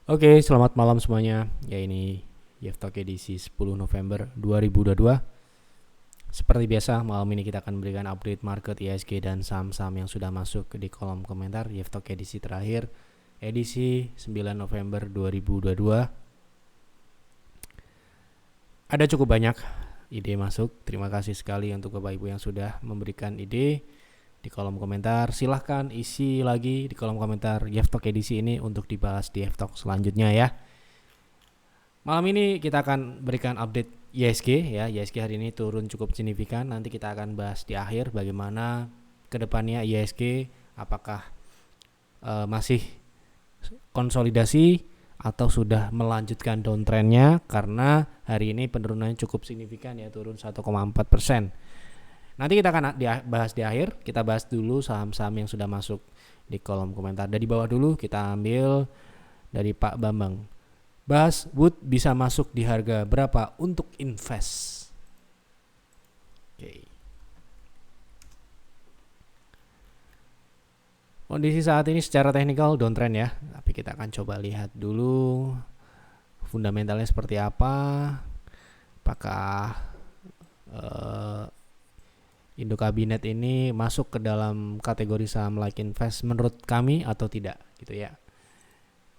Oke, selamat malam semuanya. Ya ini Yeftok edisi 10 November 2022. Seperti biasa, malam ini kita akan memberikan update market ISG dan saham-saham yang sudah masuk di kolom komentar Yeftok edisi terakhir, edisi 9 November 2022. Ada cukup banyak ide masuk. Terima kasih sekali untuk Bapak Ibu yang sudah memberikan ide di kolom komentar. Silahkan isi lagi di kolom komentar Yeftok edisi ini untuk dibahas di Yeftok selanjutnya ya. Malam ini kita akan berikan update ISG ya. ISG hari ini turun cukup signifikan. Nanti kita akan bahas di akhir bagaimana kedepannya ISG, apakah masih konsolidasi atau sudah melanjutkan downtrendnya, karena hari ini penurunannya cukup signifikan ya, turun 1,4%. Nanti kita akan bahas di akhir. Kita bahas dulu saham-saham yang sudah masuk di kolom komentar. Dari bawah dulu kita ambil dari Pak Bambang. Bahas Wood bisa masuk di harga berapa untuk invest. Oke. Kondisi saat ini secara teknikal downtrend ya, tapi kita akan coba lihat dulu fundamentalnya seperti apa. Apakah Indo Kabinet ini masuk ke dalam kategori saham like invest menurut kami atau tidak gitu ya.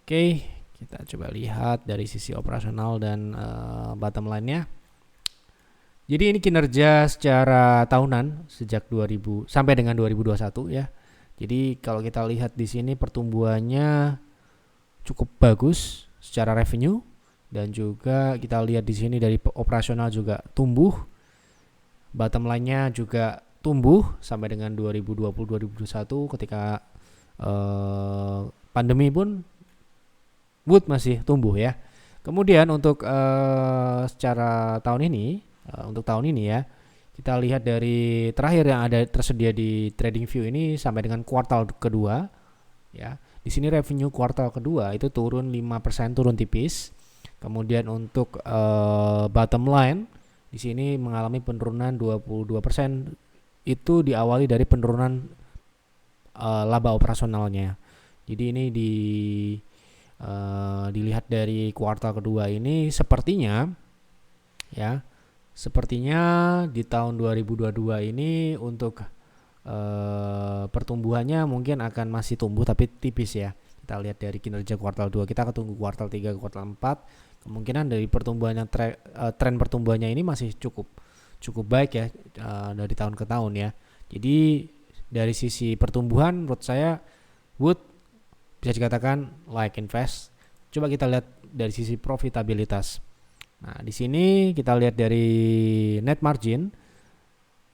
Oke, kita coba lihat dari sisi operasional dan bottom line-nya. Jadi ini kinerja secara tahunan sejak 2000 sampai dengan 2021 ya. Jadi kalau kita lihat di sini pertumbuhannya cukup bagus secara revenue, dan juga kita lihat di sini dari operasional juga tumbuh. Bottom line-nya juga tumbuh sampai dengan 2020-2021 ketika pandemi pun Wood masih tumbuh ya. Kemudian untuk secara tahun ini, untuk tahun ini ya, kita lihat dari terakhir yang ada tersedia di TradingView ini sampai dengan kuartal kedua ya. Di sini revenue kuartal kedua itu turun 5%, turun tipis. Kemudian untuk bottom line di sini mengalami penurunan 22%. Itu diawali dari penurunan laba operasionalnya. Jadi ini dilihat dari kuartal kedua ini sepertinya di tahun 2022 ini untuk pertumbuhannya mungkin akan masih tumbuh tapi tipis ya. Kita lihat dari kinerja kuartal 2, kita akan tunggu kuartal 3, kuartal 4. Kemungkinan dari pertumbuhannya tren pertumbuhannya ini masih cukup baik ya dari tahun ke tahun ya. Jadi dari sisi pertumbuhan menurut saya Wood bisa dikatakan like invest. Coba kita lihat dari sisi profitabilitas. Nah, di sini kita lihat dari net margin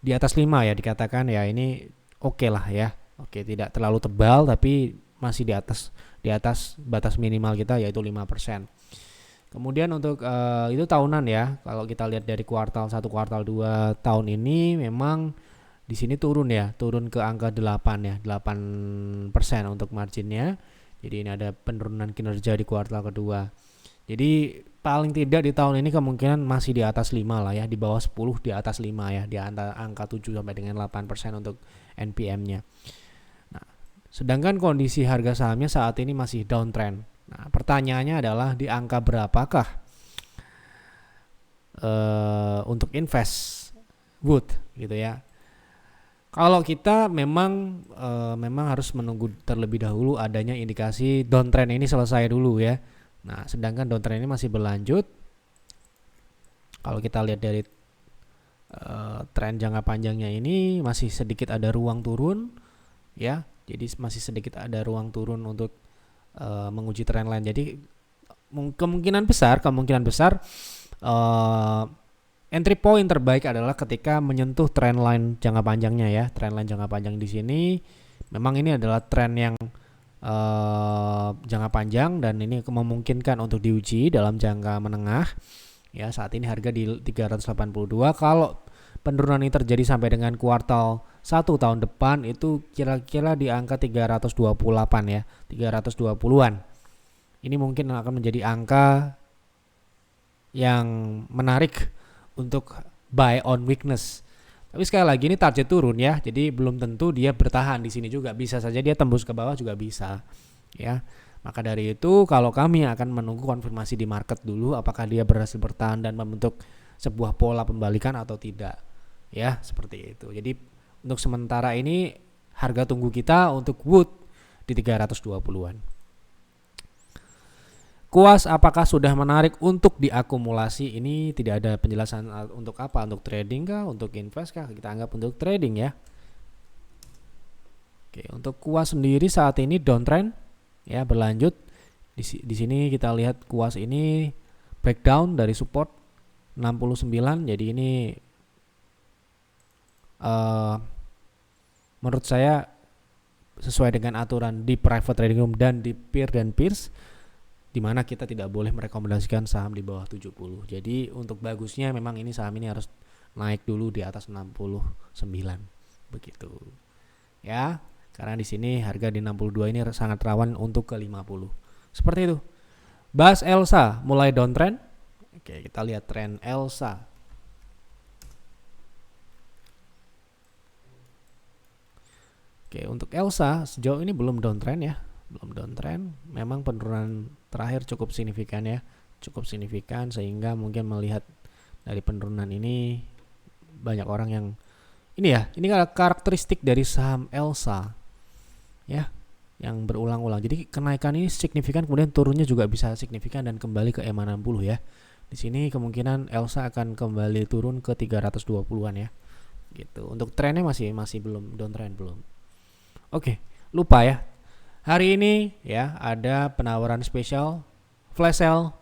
di atas 5 ya, dikatakan ya ini oke lah ya. Oke, tidak terlalu tebal tapi masih di atas batas minimal kita yaitu 5%. Kemudian untuk itu tahunan ya. Kalau kita lihat dari kuartal 1, kuartal 2 tahun ini memang di sini turun ya, turun ke angka 8 ya, 8% untuk marginnya. Jadi ini ada penurunan kinerja di kuartal kedua. Jadi paling tidak di tahun ini kemungkinan masih di atas 5 lah ya, di bawah 10, di atas 5 ya, di angka 7 sampai dengan 8% untuk NPM-nya. Nah, sedangkan kondisi harga sahamnya saat ini masih downtrend. Nah, pertanyaannya adalah di angka berapakah untuk invest Wood gitu ya. Kalau kita memang harus menunggu terlebih dahulu adanya indikasi downtrend ini selesai dulu ya. Nah, sedangkan downtrend ini masih berlanjut. Kalau kita lihat dari tren jangka panjangnya ini masih sedikit ada ruang turun ya. Jadi masih sedikit ada ruang turun untuk menguji tren lain. Jadi kemungkinan besar entry point terbaik adalah ketika menyentuh trend line jangka panjangnya ya. Trend line jangka panjang di sini memang ini adalah tren yang jangka panjang dan ini memungkinkan untuk diuji dalam jangka menengah. Ya, saat ini harga di 382. Kalau penurunan ini terjadi sampai dengan kuartal 1 tahun depan itu kira-kira di angka 328 ya, 320-an. Ini mungkin akan menjadi angka yang menarik untuk buy on weakness. Tapi sekali lagi ini target turun ya, jadi belum tentu dia bertahan di sini juga. Bisa saja dia tembus ke bawah juga bisa. Ya, Maka dari itu kalau kami akan menunggu konfirmasi di market dulu apakah dia berhasil bertahan dan membentuk sebuah pola pembalikan atau tidak. Ya, seperti itu. Jadi untuk sementara ini harga tunggu kita untuk Wood di 320-an. Kuas apakah sudah menarik untuk diakumulasi? Ini tidak ada penjelasan untuk apa, untuk trading kah, untuk invest kah? Kita anggap untuk trading ya. Oke, untuk Kuas sendiri saat ini downtrend ya, berlanjut. Di sini kita lihat Kuas ini breakdown dari support 69. Jadi ini menurut saya sesuai dengan aturan di private trading room dan di peer dan peers, di mana kita tidak boleh merekomendasikan saham di bawah 70. Jadi untuk bagusnya memang ini saham ini harus naik dulu di atas 69 begitu. Ya, karena di sini harga di 62 ini sangat rawan untuk ke 50. Seperti itu. Bahas Elsa mulai downtrend. Oke, kita lihat tren Elsa. Oke, untuk Elsa sejauh ini belum downtrend ya. Belum downtrend. Memang penurunan terakhir cukup signifikan ya. Cukup signifikan sehingga mungkin melihat dari penurunan ini banyak orang yang ini karakteristik dari saham Elsa ya, yang berulang-ulang. Jadi kenaikan ini signifikan, kemudian turunnya juga bisa signifikan dan kembali ke EMA 60 ya. Di sini kemungkinan Elsa akan kembali turun ke 320-an ya. Gitu. Untuk trennya masih belum downtrend belum. Oke, lupa ya. Hari ini ya ada penawaran spesial flash sale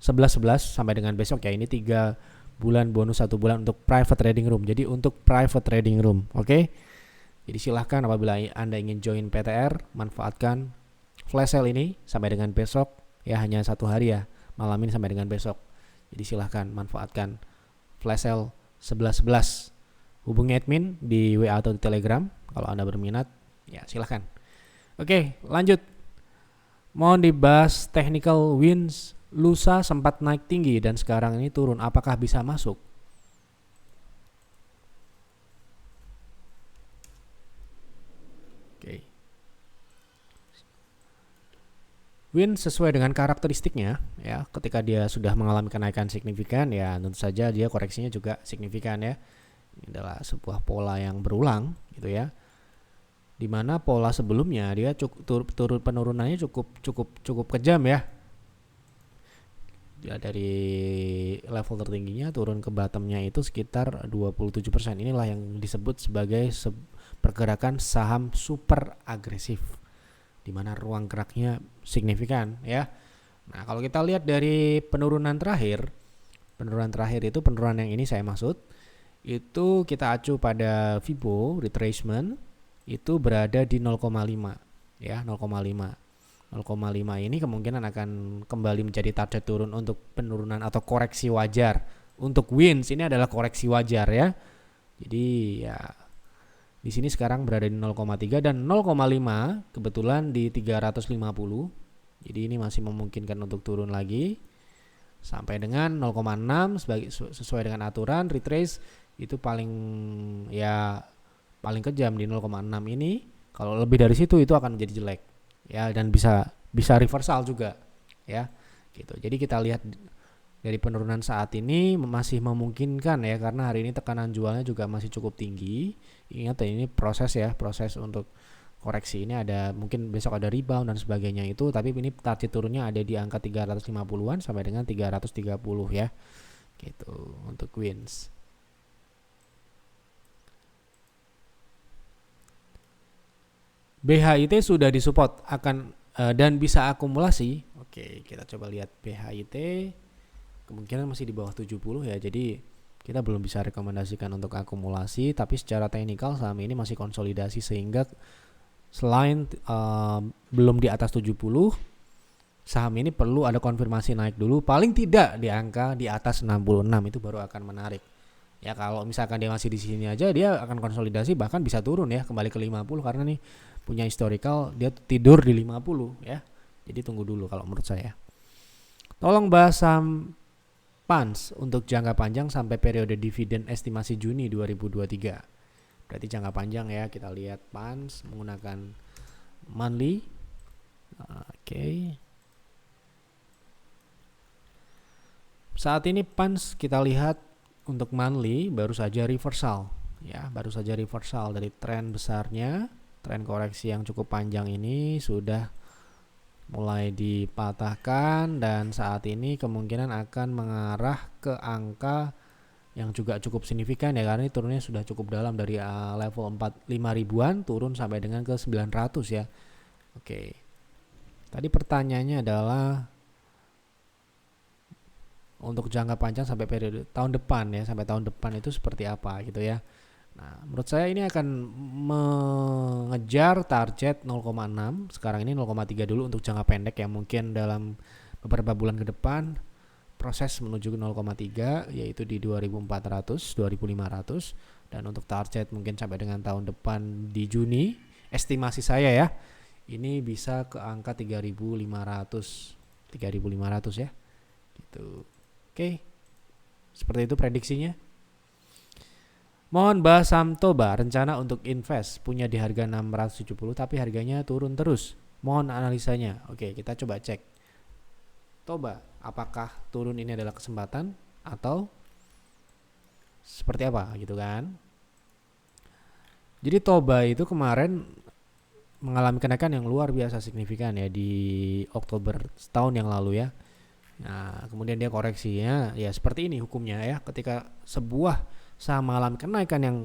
11/11 sampai dengan besok ya. Ini 3 bulan bonus 1 bulan untuk private trading room. Jadi untuk private trading room, oke? Jadi silahkan apabila Anda ingin join PTR, manfaatkan flash sale ini sampai dengan besok ya, hanya 1 hari ya, malam ini sampai dengan besok. Jadi silahkan manfaatkan flash sale 11/11. Hubungi admin di WA atau di Telegram kalau Anda berminat ya, silahkan. Oke, lanjut. Mohon dibahas technical wins. Lusa sempat naik tinggi dan sekarang ini turun. Apakah bisa masuk? Oke. Win sesuai dengan karakteristiknya ya. Ketika dia sudah mengalami kenaikan signifikan ya, tentu saja dia koreksinya juga signifikan ya. Ini adalah sebuah pola yang berulang gitu ya. Di mana pola sebelumnya dia turun penurunannya cukup kejam ya. Dia dari level tertingginya turun ke bottomnya itu sekitar 27%. Inilah yang disebut sebagai pergerakan saham super agresif, di mana ruang geraknya signifikan ya. Nah, kalau kita lihat dari penurunan terakhir itu penurunan yang ini saya maksud, itu kita acu pada Fibo retracement itu berada di 0,5 ya, 0,5 ini kemungkinan akan kembali menjadi target turun untuk penurunan atau koreksi wajar. Untuk wins ini adalah koreksi wajar ya. Jadi ya di sini sekarang berada di 0,3 dan 0,5 kebetulan di 350. Jadi ini masih memungkinkan untuk turun lagi sampai dengan 0,6 sesuai dengan aturan retrace itu paling kejam di 0,6 ini. Kalau lebih dari situ itu akan menjadi jelek. Ya, dan bisa reversal juga ya gitu. Jadi kita lihat dari penurunan saat ini masih memungkinkan ya, karena hari ini tekanan jualnya juga masih cukup tinggi. Ingat ini proses untuk koreksi ini, ada mungkin besok ada rebound dan sebagainya itu, tapi ini target turunnya ada di angka 350-an sampai dengan 330 ya gitu untuk wins. BHIT sudah disupport akan dan bisa akumulasi. Oke, kita coba lihat BHIT. Kemungkinan masih di bawah 70 ya. Jadi kita belum bisa rekomendasikan untuk akumulasi, tapi secara teknikal saham ini masih konsolidasi sehingga selain belum di atas 70, saham ini perlu ada konfirmasi naik dulu, paling tidak di angka di atas 66 itu baru akan menarik. Ya kalau misalkan dia masih di sini aja, dia akan konsolidasi bahkan bisa turun ya kembali ke 50 karena nih punya historical dia tidur di 50 ya. Jadi tunggu dulu kalau menurut saya. Tolong bahas saham PANS untuk jangka panjang sampai periode dividen estimasi Juni 2023. Berarti jangka panjang ya. Kita lihat PANS menggunakan monthly Oke. Saat ini Pans kita lihat untuk monthly baru saja reversal ya, baru saja reversal dari tren besarnya. Tren koreksi yang cukup panjang ini sudah mulai dipatahkan dan saat ini kemungkinan akan mengarah ke angka yang juga cukup signifikan ya, karena ini turunnya sudah cukup dalam dari level 5 ribuan turun sampai dengan ke 900 ya. Oke. Tadi pertanyaannya adalah untuk jangka panjang sampai periode tahun depan ya, sampai tahun depan itu seperti apa gitu ya. Nah, menurut saya ini akan mengejar target 0,6. Sekarang ini 0,3 dulu untuk jangka pendek ya, mungkin dalam beberapa bulan ke depan proses menuju 0,3 yaitu di 2400, 2500, dan untuk target mungkin sampai dengan tahun depan di Juni, estimasi saya ya, ini bisa ke angka 3500 ya. Gitu. Oke. Seperti itu prediksinya. Mohon bahas saham Toba, rencana untuk invest, punya di harga 670 tapi harganya turun terus. Mohon analisanya. Oke, kita coba cek. Toba, apakah turun ini adalah kesempatan atau seperti apa gitu kan? Jadi Toba itu kemarin mengalami kenaikan yang luar biasa signifikan ya di Oktober tahun yang lalu ya. Nah, kemudian dia koreksinya ya seperti ini hukumnya ya. Ketika sebuah saham mengalami kenaikan yang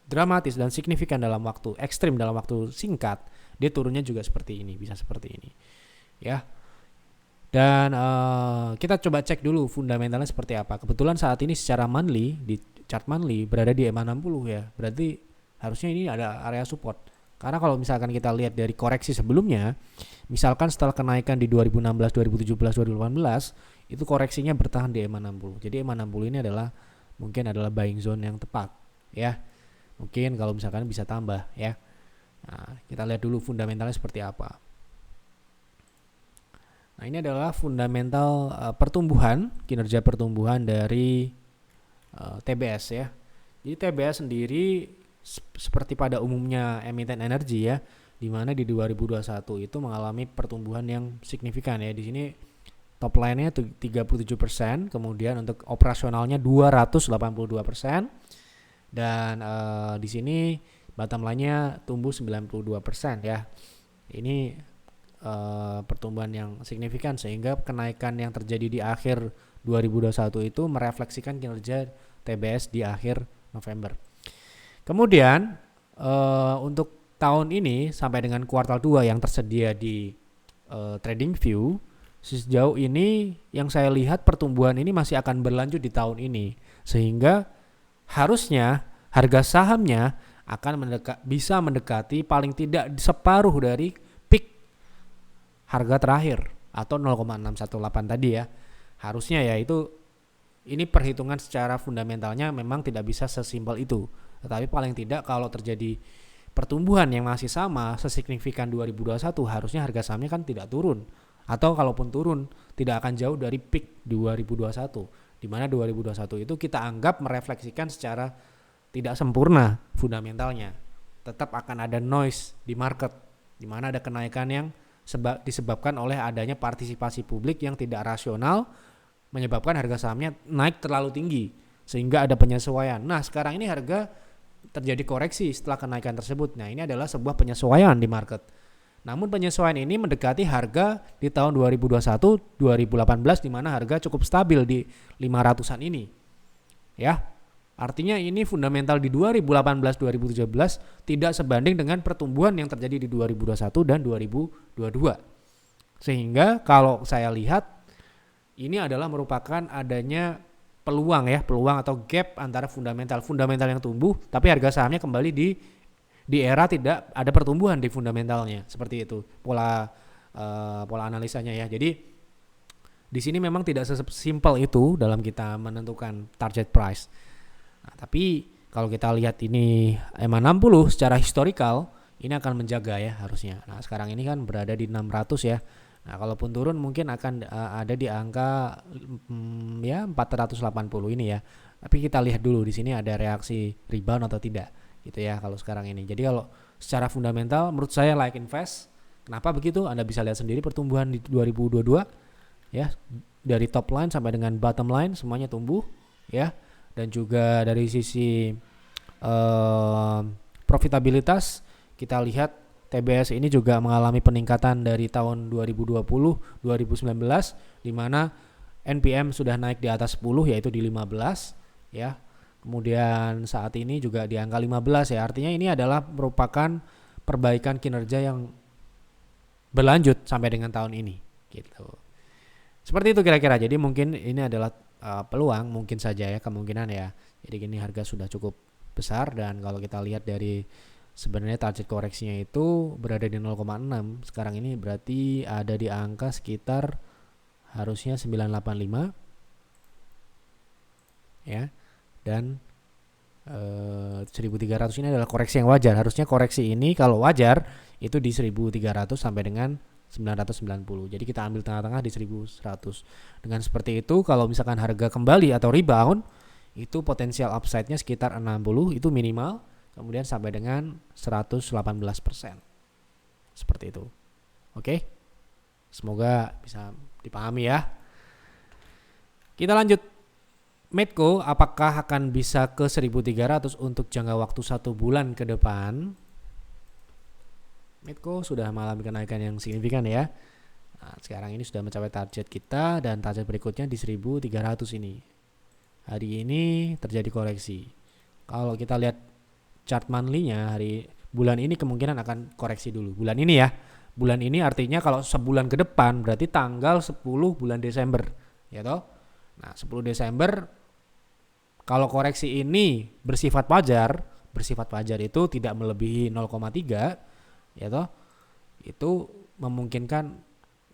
dramatis dan signifikan dalam waktu ekstrim, dalam waktu singkat, dia turunnya juga seperti ini, bisa seperti ini ya. Dan kita coba cek dulu fundamentalnya seperti apa. Kebetulan saat ini secara monthly, di chart monthly berada di EMA 60 ya, berarti harusnya ini ada area support. Karena kalau misalkan kita lihat dari koreksi sebelumnya, misalkan setelah kenaikan di 2016, 2017, 2018, itu koreksinya bertahan di EMA 60. Jadi EMA 60 ini mungkin adalah buying zone yang tepat ya. Mungkin kalau misalkan bisa tambah ya. Nah, kita lihat dulu fundamentalnya seperti apa. Nah, ini adalah fundamental pertumbuhan, kinerja pertumbuhan dari TBS ya. Jadi TBS sendiri seperti pada umumnya emiten energi ya, di mana di 2021 itu mengalami pertumbuhan yang signifikan ya. Di sini top line-nya 37%, kemudian untuk operasionalnya 282%, dan di sini bottom line-nya tumbuh 92% ya. Ini pertumbuhan yang signifikan sehingga kenaikan yang terjadi di akhir 2021 itu merefleksikan kinerja TBS di akhir November. Kemudian untuk tahun ini sampai dengan kuartal 2 yang tersedia di TradingView, sejauh ini yang saya lihat pertumbuhan ini masih akan berlanjut di tahun ini, sehingga harusnya harga sahamnya akan bisa mendekati paling tidak separuh dari peak harga terakhir atau 0,618 tadi ya. Harusnya ya, itu ini perhitungan secara fundamentalnya memang tidak bisa sesimpel itu, tetapi paling tidak kalau terjadi pertumbuhan yang masih sama sesignifikan 2021, harusnya harga sahamnya kan tidak turun. Atau kalaupun turun tidak akan jauh dari peak 2021, di mana 2021 itu kita anggap merefleksikan secara tidak sempurna fundamentalnya. Tetap akan ada noise di market, di mana ada kenaikan yang disebabkan oleh adanya partisipasi publik yang tidak rasional, menyebabkan harga sahamnya naik terlalu tinggi sehingga ada penyesuaian. Nah, sekarang ini harga terjadi koreksi setelah kenaikan tersebut. Nah, ini adalah sebuah penyesuaian di market. Namun penyesuaian ini mendekati harga di tahun 2021, 2018 di mana harga cukup stabil di 500-an ini. Ya. Artinya ini fundamental di 2018, 2017 tidak sebanding dengan pertumbuhan yang terjadi di 2021 dan 2022. Sehingga kalau saya lihat ini adalah merupakan adanya peluang atau gap antara fundamental yang tumbuh tapi harga sahamnya kembali di era tidak ada pertumbuhan di fundamentalnya. Seperti itu pola analisanya ya. Jadi di sini memang tidak sesimpel itu dalam kita menentukan target price. Nah, tapi kalau kita lihat ini EMA 60 secara historical ini akan menjaga ya harusnya. Nah, sekarang ini kan berada di 600 ya. Nah, kalaupun turun mungkin akan ada di angka 480 ini ya. Tapi kita lihat dulu di sini ada reaksi rebound atau tidak gitu ya kalau sekarang ini. Jadi kalau secara fundamental menurut saya like invest Kenapa begitu? Anda bisa lihat sendiri pertumbuhan di 2022 ya, dari top line sampai dengan bottom line semuanya tumbuh ya, dan juga dari sisi profitabilitas kita lihat TBS ini juga mengalami peningkatan dari tahun 2020 2019 di mana NPM sudah naik di atas 10 yaitu di 15 ya. Kemudian saat ini juga di angka 15 ya. Artinya ini adalah merupakan perbaikan kinerja yang berlanjut sampai dengan tahun ini gitu. Seperti itu kira-kira. Jadi mungkin ini adalah peluang, mungkin saja ya, kemungkinan ya. Jadi ini harga sudah cukup besar, dan kalau kita lihat dari sebenarnya target koreksinya itu berada di 0,6. Sekarang ini berarti ada di angka sekitar harusnya 985 ya. Dan 1300 ini adalah koreksi yang wajar. Harusnya koreksi ini kalau wajar itu di 1300 sampai dengan 990. Jadi kita ambil tengah-tengah di 1100. Dengan seperti itu kalau misalkan harga kembali atau rebound, itu potensial upside-nya sekitar 60 itu minimal, kemudian sampai dengan 118%. Seperti itu. Oke. Semoga bisa dipahami ya. Kita lanjut. Medco apakah akan bisa ke 1300 untuk jangka waktu 1 bulan ke depan? Medco sudah mengalami kenaikan yang signifikan ya. Nah, sekarang ini sudah mencapai target kita, dan target berikutnya di 1300 ini. Hari ini terjadi koreksi. Kalau kita lihat chart monthly-nya, bulan ini kemungkinan akan koreksi dulu. Bulan ini ya. Bulan ini artinya kalau sebulan ke depan berarti tanggal 10 bulan Desember, ya toh? Nah, 10 Desember kalau koreksi ini bersifat wajar itu tidak melebihi 0,3, ya toh, itu memungkinkan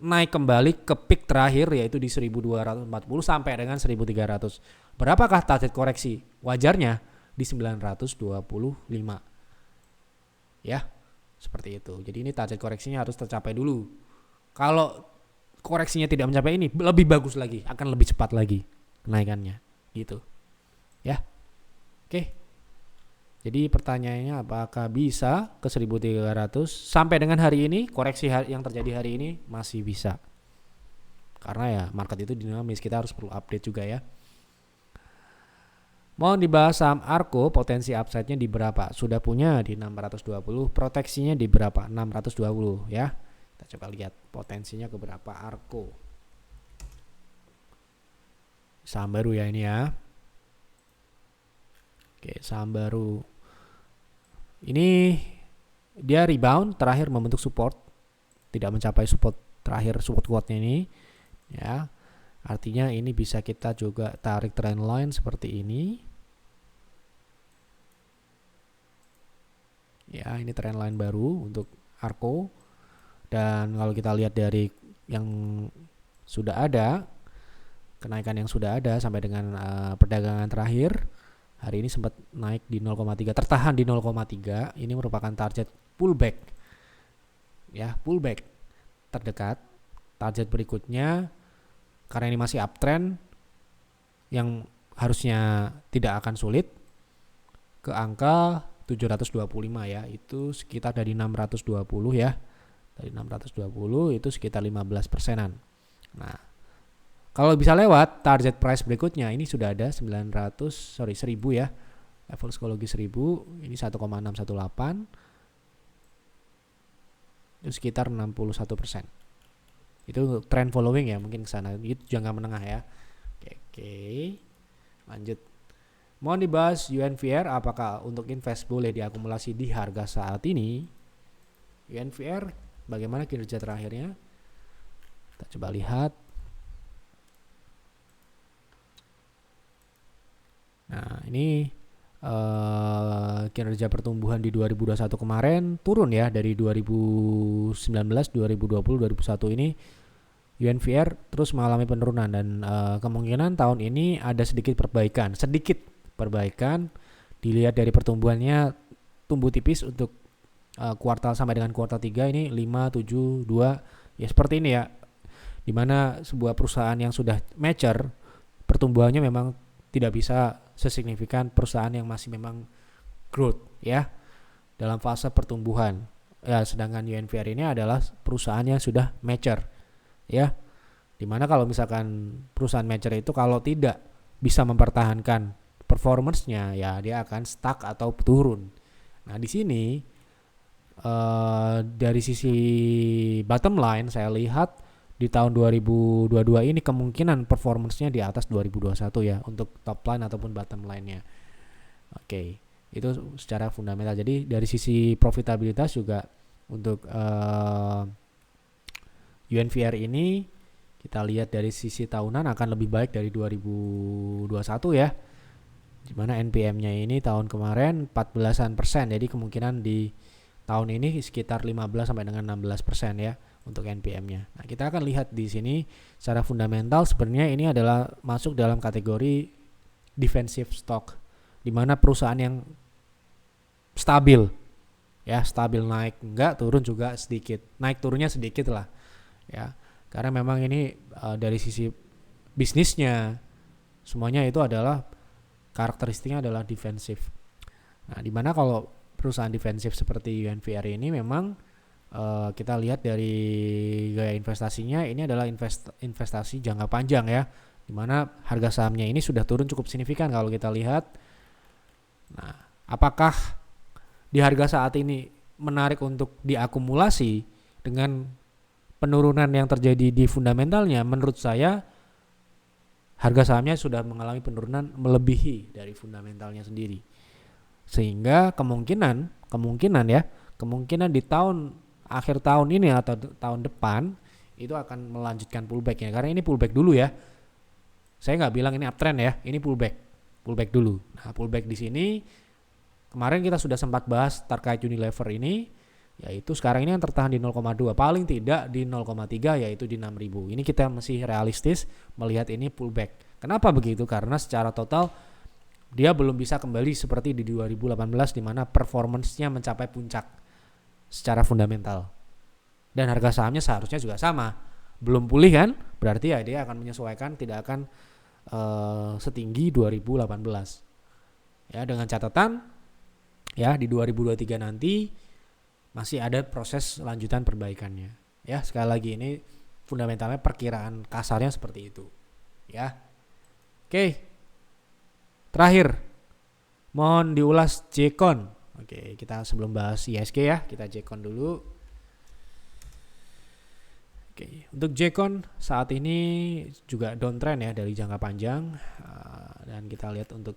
naik kembali ke peak terakhir yaitu di 1240 sampai dengan 1300. Berapakah target koreksi wajarnya? Di 925. Ya, seperti itu. Jadi ini target koreksinya harus tercapai dulu. Kalau koreksinya tidak mencapai ini, lebih bagus lagi, akan lebih cepat lagi kenaikannya, gitu. Ya. Oke. Jadi pertanyaannya apakah bisa ke 1300? Sampai dengan hari ini, koreksi yang terjadi hari ini masih bisa. Karena ya market itu dinamis, kita harus perlu update juga ya. Mau dibahas saham Arko, potensi upside-nya di berapa? Sudah punya di 620, proteksinya di berapa? 620 ya. Kita coba lihat potensinya ke berapa Arko. Saham baru ya ini ya. Oke, saham baru. Ini dia rebound, terakhir membentuk support. Tidak mencapai support terakhir, support kuatnya ini. Ya. Artinya ini bisa kita juga tarik trend line seperti ini. Ya, ini trend line baru untuk Arko. Dan kalau kita lihat dari yang sudah ada, kenaikan yang sudah ada sampai dengan perdagangan terakhir, hari ini sempat naik di 0,3, tertahan di 0,3. Ini merupakan target pullback. Ya, pullback terdekat. Target berikutnya karena ini masih uptrend yang harusnya tidak akan sulit, ke angka 725 ya. Itu sekitar dari 620 ya. Dari 620 itu sekitar 15%-an. Nah, kalau bisa lewat target price berikutnya, ini sudah ada 1000 ya. Level psikologi 1000, ini 1,618. Itu sekitar 61%. Itu trend following ya, mungkin ke sana. Itu jangka menengah ya. Oke. Lanjut. Mau dibahas UNVR, apakah untuk invest boleh diakumulasi di harga saat ini? UNVR bagaimana kinerja terakhirnya? Kita coba lihat. Nah, ini kinerja pertumbuhan di 2021 kemarin turun ya, dari 2019, 2020, 2021 ini UNVR terus mengalami penurunan, dan kemungkinan tahun ini ada sedikit perbaikan dilihat dari pertumbuhannya, tumbuh tipis untuk kuartal sampai dengan kuartal 3 ini 5, 7, 2 ya, seperti ini ya, dimana sebuah perusahaan yang sudah mature pertumbuhannya memang tidak bisa sesignifikan perusahaan yang masih memang growth ya, dalam fase pertumbuhan. Ya, sedangkan UNVR ini adalah perusahaan yang sudah mature, ya. Dimana kalau misalkan perusahaan mature itu kalau tidak bisa mempertahankan performance-nya, ya dia akan stuck atau turun. Nah, di sini dari sisi bottom line saya lihat di tahun 2022 ini kemungkinan performance-nya di atas 2021 ya untuk top line ataupun bottom line-nya. Oke, itu secara fundamental. Jadi dari sisi profitabilitas juga untuk UNVR ini kita lihat dari sisi tahunan akan lebih baik dari 2021 ya. Dimana NPM-nya ini tahun kemarin 14%. Jadi kemungkinan di tahun ini sekitar 15 sampai dengan 16% ya untuk NPM-nya. Nah, kita akan lihat di sini secara fundamental sebenarnya ini adalah masuk dalam kategori defensive stock, di mana perusahaan yang stabil ya, stabil, naik enggak, turun juga sedikit, naik turunnya sedikit lah ya, karena memang ini dari sisi bisnisnya semuanya itu adalah karakteristiknya adalah defensif. Nah, dimana kalau perusahaan defensif seperti UNVR ini memang kita lihat dari gaya investasinya ini adalah investasi jangka panjang ya, dimana harga sahamnya ini sudah turun cukup signifikan kalau kita lihat. Nah, apakah di harga saat ini menarik untuk diakumulasi dengan penurunan yang terjadi di fundamentalnya? Menurut saya harga sahamnya sudah mengalami penurunan melebihi dari fundamentalnya sendiri, sehingga kemungkinan di akhir tahun ini atau tahun depan itu akan melanjutkan pullback ya, karena ini pullback dulu ya. Saya nggak bilang ini uptrend ya, ini pullback dulu. Nah, pullback di sini kemarin kita sudah sempat bahas terkait Unilever ini, yaitu sekarang ini yang tertahan di 0,2, paling tidak di 0,3 yaitu di 6.000. Ini kita masih realistis melihat ini pullback. Kenapa begitu? Karena secara total dia belum bisa kembali seperti di 2018 di mana performance-nya mencapai puncak secara fundamental. Dan harga sahamnya seharusnya juga sama. Belum pulih kan? Berarti ya dia akan menyesuaikan, tidak akan setinggi 2018. Ya, dengan catatan ya di 2023 nanti masih ada proses lanjutan perbaikannya. Ya, sekali lagi ini fundamentalnya perkiraan kasarnya seperti itu. Ya. Oke. Terakhir, mohon diulas Jcon. Oke, kita sebelum bahas ISG ya, kita Jcon dulu. Oke, untuk Jcon saat ini juga downtrend ya dari jangka panjang, dan kita lihat untuk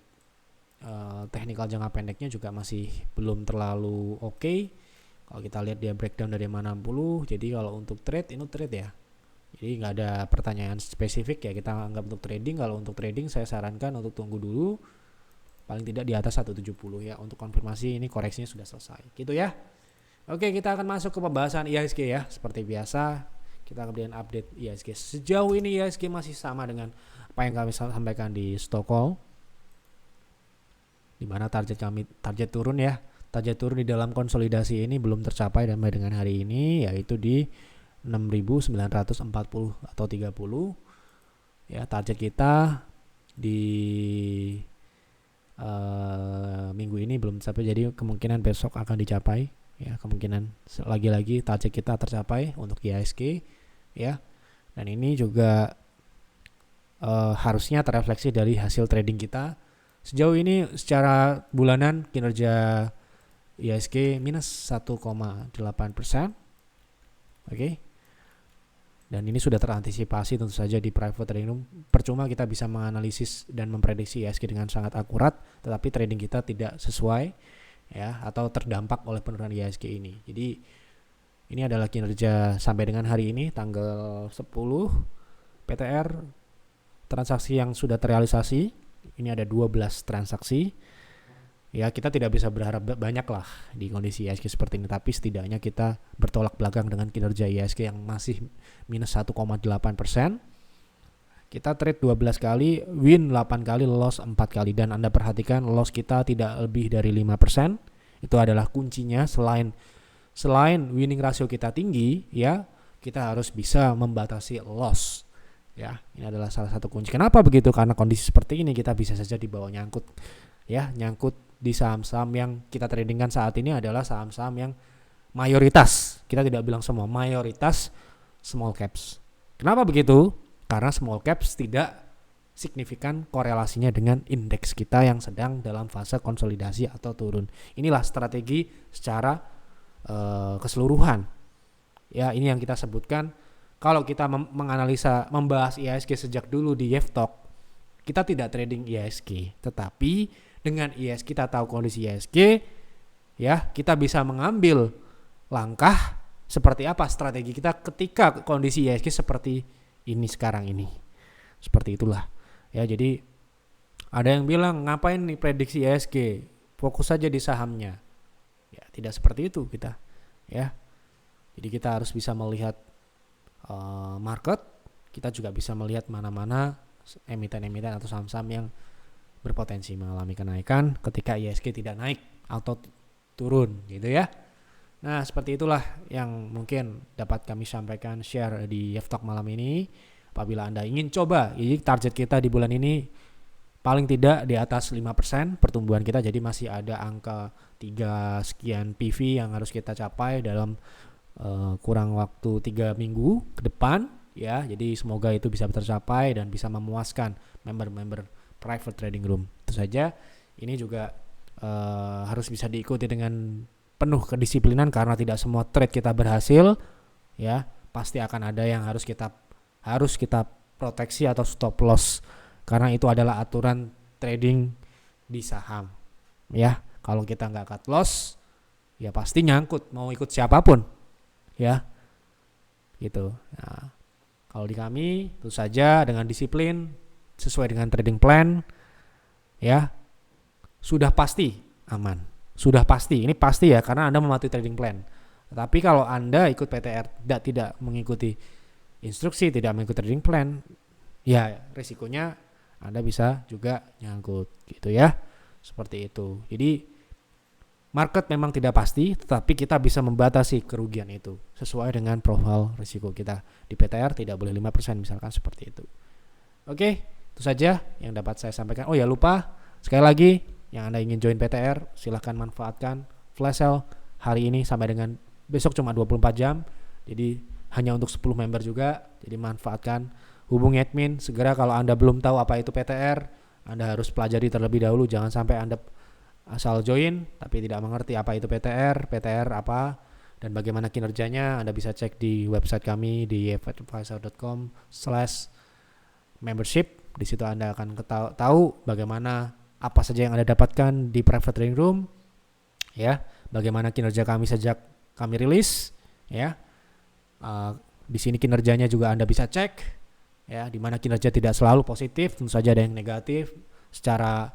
technical jangka pendeknya juga masih belum terlalu oke. Kalau kita lihat dia breakdown dari 60, jadi kalau untuk trade ini trade ya. Jadi nggak ada pertanyaan spesifik ya, kita anggap untuk trading. Kalau untuk trading saya sarankan untuk tunggu dulu, paling tidak di atas 170 ya, untuk konfirmasi ini koreksinya sudah selesai. Gitu ya. Oke, kita akan masuk ke pembahasan IHSG ya. Seperti biasa, kita kemudian update IHSG. Sejauh ini IHSG masih sama dengan apa yang kami sampaikan di Stockholm, di mana target turun ya. Target turun di dalam konsolidasi ini belum tercapai sampai dengan hari ini, yaitu di 6.940 atau 30 ya. Target kita di minggu ini belum tercapai, jadi kemungkinan besok akan dicapai ya. Kemungkinan lagi-lagi target kita tercapai untuk IHSG ya. Dan ini juga harusnya terrefleksi dari hasil trading kita. Sejauh ini secara bulanan kinerja IHSG minus 1,8%. Oke. Dan ini sudah terantisipasi tentu saja di private trading room. Percuma kita bisa menganalisis dan memprediksi IHSG dengan sangat akurat, tetapi trading kita tidak sesuai ya, atau terdampak oleh penurunan IHSG ini. Jadi ini adalah kinerja sampai dengan hari ini tanggal 10 PTR transaksi yang sudah terrealisasi. Ini ada 12 transaksi. Ya, kita tidak bisa berharap banyak lah di kondisi IHSG seperti ini, tapi setidaknya kita bertolak belakang dengan kinerja IHSG yang masih minus 1,8%. Kita trade 12 kali, win 8 kali, loss 4 kali. Dan Anda perhatikan loss kita tidak lebih dari 5%. Itu adalah kuncinya. Selain winning ratio kita tinggi, ya, kita harus bisa membatasi loss. Ya, ini adalah salah satu kunci. Kenapa begitu? Karena kondisi seperti ini kita bisa saja dibawa nyangkut. Ya, nyangkut di saham-saham yang kita tradingkan saat ini adalah saham-saham yang mayoritas, kita tidak bilang semua, mayoritas small caps. Kenapa begitu? Karena small caps tidak signifikan korelasinya dengan indeks kita yang sedang dalam fase konsolidasi atau turun. Inilah strategi secara keseluruhan. Ya, ini yang kita sebutkan. Kalau kita menganalisa, membahas IHSG sejak dulu di YEFTOK, kita tidak trading IHSG, tetapi dengan IHSG kita tahu kondisi IHSG, ya kita bisa mengambil langkah seperti apa strategi kita ketika kondisi IHSG seperti ini sekarang ini. Seperti itulah. Ya, jadi ada yang bilang ngapain nih prediksi IHSG? Fokus saja di sahamnya. Ya, tidak seperti itu kita. Ya. Jadi kita harus bisa melihat market, kita juga bisa melihat mana-mana emiten-emiten atau saham-saham yang berpotensi mengalami kenaikan ketika IHSG tidak naik atau turun gitu ya. Nah, seperti itulah yang mungkin dapat kami sampaikan share di YEFTOK malam ini. Apabila Anda ingin coba, jadi target kita di bulan ini paling tidak di atas 5% pertumbuhan kita, jadi masih ada angka 3 sekian PV yang harus kita capai dalam kurang waktu 3 minggu ke depan ya. Jadi semoga itu bisa tercapai dan bisa memuaskan member-member private trading room. Itu saja. Ini juga harus bisa diikuti dengan penuh kedisiplinan karena tidak semua trade kita berhasil ya. Pasti akan ada yang harus kita proteksi atau stop loss karena itu adalah aturan trading di saham ya. Kalau kita nggak cut loss ya pasti nyangkut mau ikut siapapun ya gitu. Nah, kalau di kami tentu saja dengan disiplin sesuai dengan trading plan ya sudah pasti aman, sudah pasti ini pasti ya karena Anda mematuhi trading plan. Tapi kalau Anda ikut PTR tidak mengikuti instruksi, tidak mengikuti trading plan, ya risikonya Anda bisa juga nyangkut gitu ya. Seperti itu. Jadi market memang tidak pasti, tetapi kita bisa membatasi kerugian itu sesuai dengan profil risiko kita. Di PTR tidak boleh 5% misalkan seperti itu. Oke, itu saja yang dapat saya sampaikan. Oh ya lupa, sekali lagi yang Anda ingin join PTR silahkan manfaatkan flash sale hari ini sampai dengan besok cuma 24 jam. Jadi hanya untuk 10 member juga, jadi manfaatkan, hubungi admin segera. Kalau Anda belum tahu apa itu PTR, Anda harus pelajari terlebih dahulu, jangan sampai Anda asal join tapi tidak mengerti apa itu PTR apa dan bagaimana kinerjanya. Anda bisa cek di website kami di yefadvisor.com/membership. Di situ Anda akan tahu bagaimana apa saja yang Anda dapatkan di private trading room ya, bagaimana kinerja kami sejak kami rilis ya. Di sini kinerjanya juga Anda bisa cek ya, di mana kinerja tidak selalu positif, tentu saja ada yang negatif secara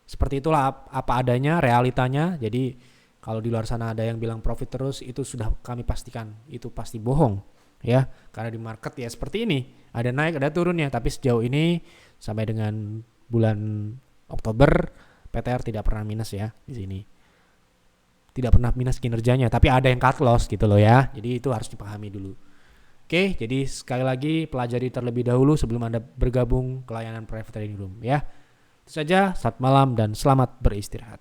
seperti itulah apa adanya realitanya. Jadi kalau di luar sana ada yang bilang profit terus, itu sudah kami pastikan itu pasti bohong ya, karena di market ya seperti ini, ada naik ada turunnya. Tapi sejauh ini sampai dengan bulan Oktober PTR tidak pernah minus ya di sini. Tidak pernah minus kinerjanya, tapi ada yang cut loss gitu loh ya. Jadi itu harus dipahami dulu. Oke, jadi sekali lagi pelajari terlebih dahulu sebelum Anda bergabung ke layanan private trading room ya. Itu saja, selamat malam dan selamat beristirahat.